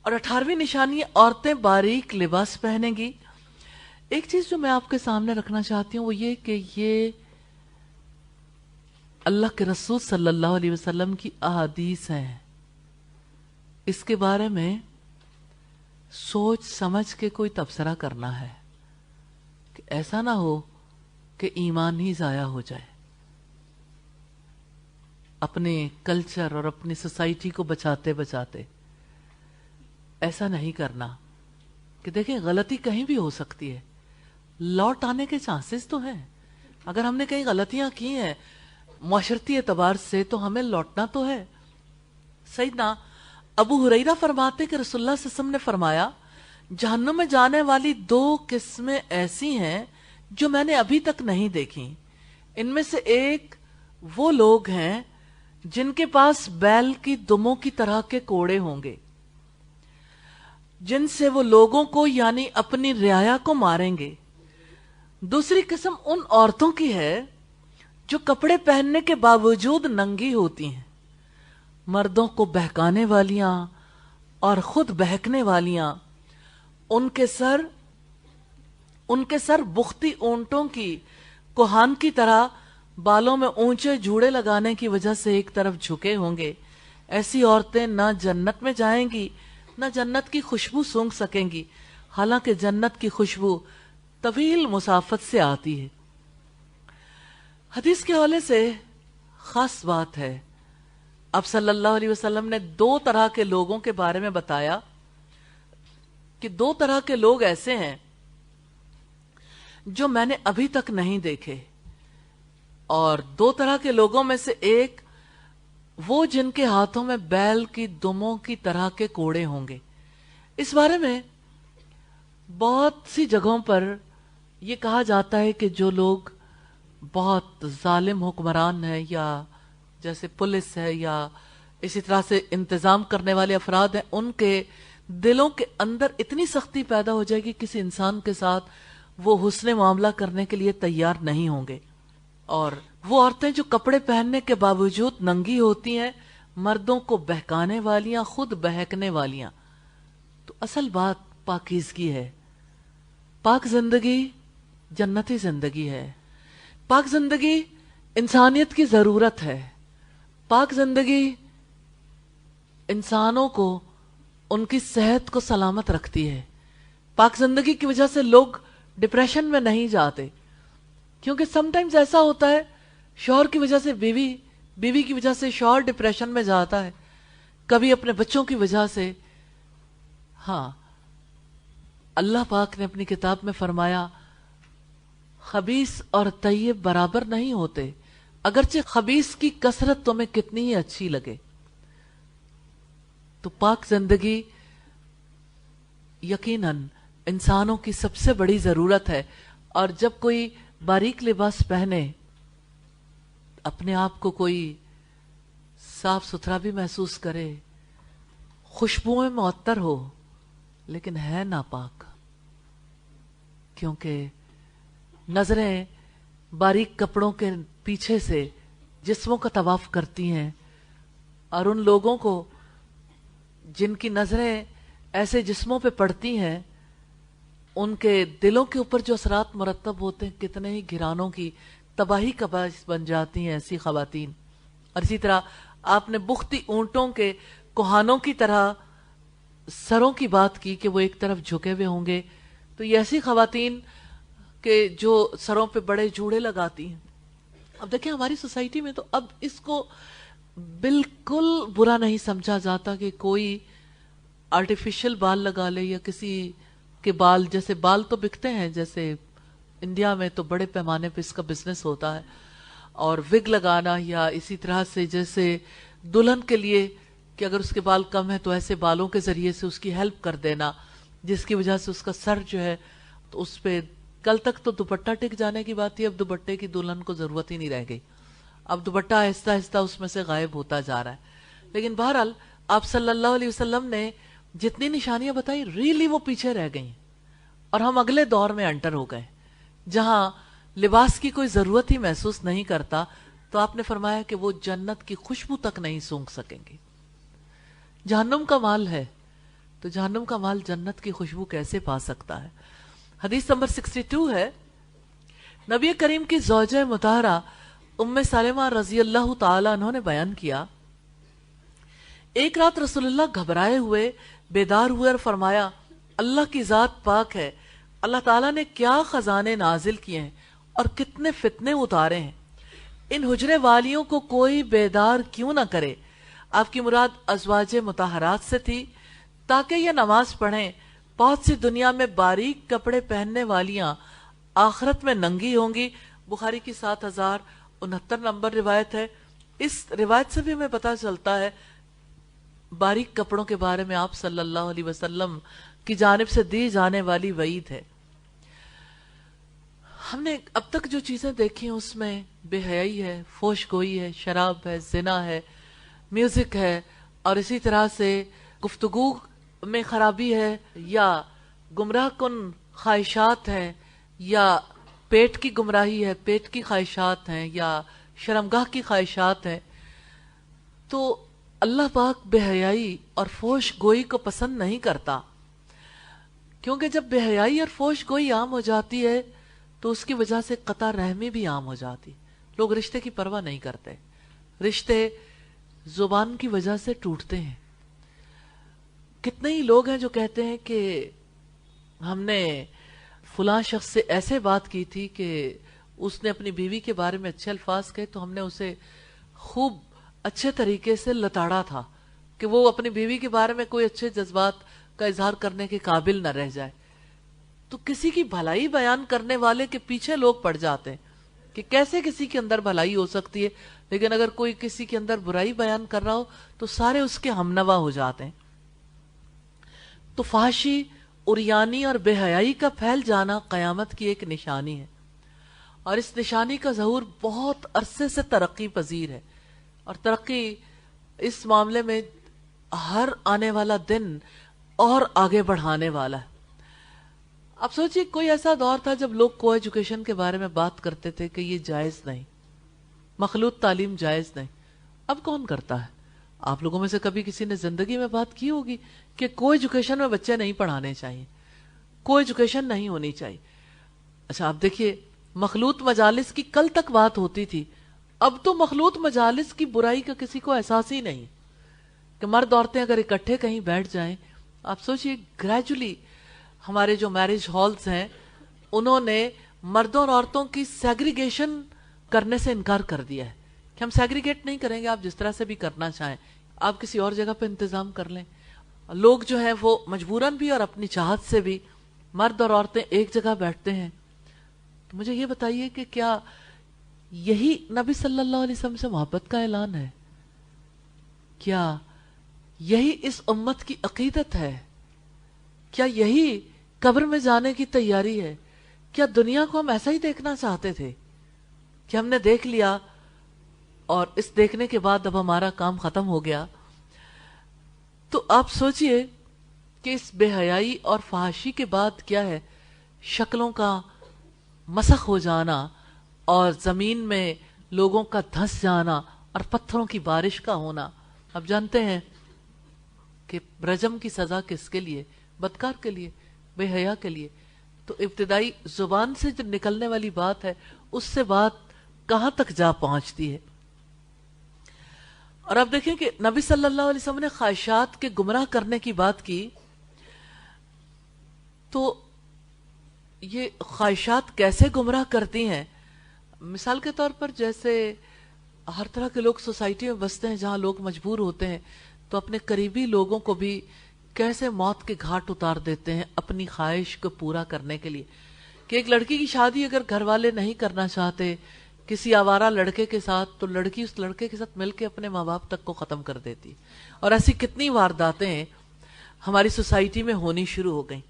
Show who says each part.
Speaker 1: اور 18ویں نشانی عورتیں باریک لباس پہنیں گی. ایک چیز جو میں آپ کے سامنے رکھنا چاہتی ہوں وہ یہ کہ یہ اللہ کے رسول صلی اللہ علیہ وسلم کی احادیث ہیں. اس کے بارے میں سوچ سمجھ کے کوئی تبصرہ کرنا ہے کہ ایسا نہ ہو کہ ایمان ہی ضائع ہو جائے. اپنے کلچر اور اپنی سوسائٹی کو بچاتے بچاتے ایسا نہیں کرنا کہ دیکھیں غلطی کہیں بھی ہو سکتی ہے, لوٹ آنے کے چانسز تو ہیں. اگر ہم نے کہیں غلطیاں کی ہیں معاشرتی اعتبار سے تو ہمیں لوٹنا تو ہے. سیدنا ابو ہریرہ فرماتے کہ رسول اللہ صلی اللہ علیہ وسلم نے فرمایا جہنم میں جانے والی 2 قسمیں ایسی ہیں جو میں نے ابھی تک نہیں دیکھی. ان میں سے ایک وہ لوگ ہیں جن کے پاس بیل کی دموں کی طرح کے کوڑے ہوں گے, جن سے وہ لوگوں کو یعنی اپنی رعایا کو ماریں گے. دوسری قسم ان عورتوں کی ہے جو کپڑے پہننے کے باوجود ننگی ہوتی ہیں, مردوں کو بہکانے والیاں اور خود بہکنے والیاں. ان کے سر بختی اونٹوں کی کوہان کی طرح بالوں میں اونچے جوڑے لگانے کی وجہ سے ایک طرف جھکے ہوں گے. ایسی عورتیں نہ جنت میں جائیں گی نہ جنت کی خوشبو سونگھ سکیں گی, حالانکہ جنت کی خوشبو طویل مسافت سے آتی ہے. حدیث کے حوالے سے خاص بات ہے, اب صلی اللہ علیہ وسلم نے 2 طرح کے لوگوں کے بارے میں بتایا کہ 2 طرح کے لوگ ایسے ہیں جو میں نے ابھی تک نہیں دیکھے, اور 2 طرح کے لوگوں میں سے ایک وہ جن کے ہاتھوں میں بیل کی دموں کی طرح کے کوڑے ہوں گے. اس بارے میں بہت سی جگہوں پر یہ کہا جاتا ہے کہ جو لوگ بہت ظالم حکمران ہیں یا جیسے پولیس ہے یا اسی طرح سے انتظام کرنے والے افراد ہیں, ان کے دلوں کے اندر اتنی سختی پیدا ہو جائے گی کسی انسان کے ساتھ وہ حسن معاملہ کرنے کے لیے تیار نہیں ہوں گے. اور وہ عورتیں جو کپڑے پہننے کے باوجود ننگی ہوتی ہیں, مردوں کو بہکانے والیاں, خود بہکنے والیاں. تو اصل بات پاکیزگی ہے. پاک زندگی جنتی زندگی ہے. پاک زندگی انسانیت کی ضرورت ہے. پاک زندگی انسانوں کو ان کی صحت کو سلامت رکھتی ہے. پاک زندگی کی وجہ سے لوگ ڈپریشن میں نہیں جاتے, کیونکہ سم ٹائمز ایسا ہوتا ہے شوہر کی وجہ سے بیوی کی وجہ سے شوہر ڈپریشن میں جاتا ہے, کبھی اپنے بچوں کی وجہ سے. ہاں, اللہ پاک نے اپنی کتاب میں فرمایا خبیث اور طیب برابر نہیں ہوتے, اگرچہ خبیث کی کثرت تمہیں کتنی ہی اچھی لگے. تو پاک زندگی یقیناً انسانوں کی سب سے بڑی ضرورت ہے. اور جب کوئی باریک لباس پہنے, اپنے آپ کو کوئی صاف ستھرا بھی محسوس کرے, خوشبوئیں معطر ہو, لیکن ہے ناپاک, کیونکہ نظریں باریک کپڑوں کے پیچھے سے جسموں کا طواف کرتی ہیں, اور ان لوگوں کو جن کی نظریں ایسے جسموں پہ پڑتی ہیں ان کے دلوں کے اوپر جو اثرات مرتب ہوتے ہیں کتنے ہی گھرانوں کی تباہی کا باعث بن جاتی ہیں ایسی خواتین. اور اسی طرح آپ نے بختی اونٹوں کے کوہانوں کی طرح سروں کی بات کی کہ وہ ایک طرف جھکے ہوئے ہوں گے. تو یہ ایسی خواتین کہ جو سروں پہ بڑے جوڑے لگاتی ہیں. اب دیکھیں ہماری سوسائٹی میں تو اب اس کو بالکل برا نہیں سمجھا جاتا کہ کوئی آرٹیفیشل بال لگا لے, یا کسی کے بال, جیسے بال تو بکتے ہیں, جیسے انڈیا میں تو بڑے پیمانے پہ اس کا بزنس ہوتا ہے, اور وگ لگانا, یا اسی طرح سے جیسے دلہن کے لیے کہ اگر اس کے بال کم ہیں تو ایسے بالوں کے ذریعے سے اس کی ہیلپ کر دینا, جس کی وجہ سے اس کا سر جو ہے تو اس پہ کل تک تو دوپٹہ ٹک جانے کی بات تھی, اب دوپٹے کی دلہن کو ضرورت ہی نہیں رہ گئی, اب دوپٹہ آہستہ آہستہ اس میں سے غائب ہوتا جا رہا ہے. لیکن بہرحال آپ صلی اللہ علیہ وسلم نے جتنی نشانیاں بتائی ریلی وہ پیچھے رہ گئیں, اور ہم اگلے دور میں انٹر ہو گئے جہاں لباس کی کوئی ضرورت ہی محسوس نہیں کرتا. تو آپ نے فرمایا کہ وہ جنت کی خوشبو تک نہیں سونگھ سکیں گے. جہنم کا مال ہے, تو جہنم کا مال جنت کی خوشبو کیسے پا سکتا ہے؟ حدیث نمبر 62 ہے، نبی کریم کی زوجہ مطہرہ ام سلمہ رضی اللہ تعالیٰ عنہ نے بیان کیا، ایک رات رسول اللہ گھبرائے ہوئے بیدار ہوئے اور فرمایا، اللہ کی ذات پاک ہے، اللہ تعالیٰ نے کیا خزانے نازل کیے ہیں اور کتنے فتنے اتارے ہیں، ان حجرے والیوں کو کوئی بیدار کیوں نہ کرے۔ آپ کی مراد ازواج مطہرات سے تھی تاکہ یہ نماز پڑھیں۔ بہت سی دنیا میں باریک کپڑے پہننے والیاں آخرت میں ننگی ہوں گی۔ بخاری کی 7069 نمبر روایت ہے۔ اس روایت سے بھی ہمیں پتہ چلتا ہے باریک کپڑوں کے بارے میں آپ صلی اللہ علیہ وسلم کی جانب سے دی جانے والی وعید ہے۔ ہم نے اب تک جو چیزیں دیکھی ہیں اس میں بے حیائی ہے، فحش گوئی ہے، شراب ہے، زنا ہے، میوزک ہے، اور اسی طرح سے گفتگو میں خرابی ہے، یا گمراہ کن خواہشات ہیں، یا پیٹ کی گمراہی ہے، پیٹ کی خواہشات ہیں، یا شرمگاہ کی خواہشات ہیں۔ تو اللہ پاک بے حیائی اور فحش گوئی کو پسند نہیں کرتا، کیونکہ جب بے حیائی اور فحش گوئی عام ہو جاتی ہے تو اس کی وجہ سے قطع رحمی بھی عام ہو جاتی۔ لوگ رشتے کی پرواہ نہیں کرتے، رشتے زبان کی وجہ سے ٹوٹتے ہیں۔ کتنے ہی لوگ ہیں جو کہتے ہیں کہ ہم نے فلاں شخص سے ایسے بات کی تھی کہ اس نے اپنی بیوی کے بارے میں اچھے الفاظ کہے تو ہم نے اسے خوب اچھے طریقے سے لتاڑا تھا کہ وہ اپنی بیوی کے بارے میں کوئی اچھے جذبات کا اظہار کرنے کے قابل نہ رہ جائے۔ تو کسی کی بھلائی بیان کرنے والے کے پیچھے لوگ پڑ جاتے ہیں کہ کیسے کسی کے اندر بھلائی ہو سکتی ہے، لیکن اگر کوئی کسی کے اندر برائی بیان کر رہا ہو تو سارے اس کے ہمنوا ہو جاتے ہیں۔ تو فحاشی، عریانی اور بے حیائی کا پھیل جانا قیامت کی ایک نشانی ہے، اور اس نشانی کا ظہور بہت عرصے سے ترقی پذیر ہے، اور ترقی اس معاملے میں ہر آنے والا دن اور آگے بڑھانے والا ہے۔ اب سوچئے کوئی ایسا دور تھا جب لوگ کو ایجوکیشن کے بارے میں بات کرتے تھے کہ یہ جائز نہیں، مخلوط تعلیم جائز نہیں۔ اب کون کرتا ہے؟ آپ لوگوں میں سے کبھی کسی نے زندگی میں بات کی ہوگی کہ کو ایجوکیشن میں بچے نہیں پڑھانے چاہیے، کو ایجوکیشن نہیں ہونی چاہیے؟ اچھا آپ دیکھیے، مخلوط مجالس کی کل تک بات ہوتی تھی، اب تو مخلوط مجالس کی برائی کا کسی کو احساس ہی نہیں کہ مرد عورتیں اگر اکٹھے کہیں بیٹھ جائیں۔ آپ سوچئے گریجولی ہمارے جو میرج ہالز ہیں انہوں نے مردوں اور عورتوں کی سیگریگیشن کرنے سے انکار کر دیا ہے کہ ہم سیگریگیٹ نہیں کریں گے، آپ جس طرح سے بھی کرنا چاہیں آپ کسی اور جگہ پہ انتظام کر لیں۔ لوگ جو ہیں وہ مجبوراً بھی اور اپنی چاہت سے بھی مرد اور عورتیں ایک جگہ بیٹھتے ہیں۔ تو مجھے یہ بتائیے کہ کیا یہی نبی صلی اللہ علیہ وسلم سے محبت کا اعلان ہے؟ کیا یہی اس امت کی عقیدت ہے؟ کیا یہی قبر میں جانے کی تیاری ہے؟ کیا دنیا کو ہم ایسا ہی دیکھنا چاہتے تھے کہ ہم نے دیکھ لیا اور اس دیکھنے کے بعد اب ہمارا کام ختم ہو گیا؟ تو آپ سوچئے کہ اس بے حیائی اور فحاشی کے بعد کیا ہے؟ شکلوں کا مسخ ہو جانا اور زمین میں لوگوں کا دھنس جانا اور پتھروں کی بارش کا ہونا۔ اب جانتے ہیں کہ رجم کی سزا کس کے لیے؟ بدکار کے لیے، بے حیا کے لیے۔ تو ابتدائی زبان سے جو نکلنے والی بات ہے اس سے بات کہاں تک جا پہنچتی ہے۔ اور اب دیکھیں کہ نبی صلی اللہ علیہ وسلم نے خواہشات کے گمراہ کرنے کی بات کی، تو یہ خواہشات کیسے گمراہ کرتی ہیں؟ مثال کے طور پر جیسے ہر طرح کے لوگ سوسائٹی میں بستے ہیں جہاں لوگ مجبور ہوتے ہیں، تو اپنے قریبی لوگوں کو بھی کیسے موت کے گھاٹ اتار دیتے ہیں اپنی خواہش کو پورا کرنے کے لیے۔ کہ ایک لڑکی کی شادی اگر گھر والے نہیں کرنا چاہتے کسی آوارہ لڑکے کے ساتھ، تو لڑکی اس لڑکے کے ساتھ مل کے اپنے ماں باپ تک کو ختم کر دیتی۔ اور ایسی کتنی وارداتیں ہماری سوسائٹی میں ہونی شروع ہو گئیں۔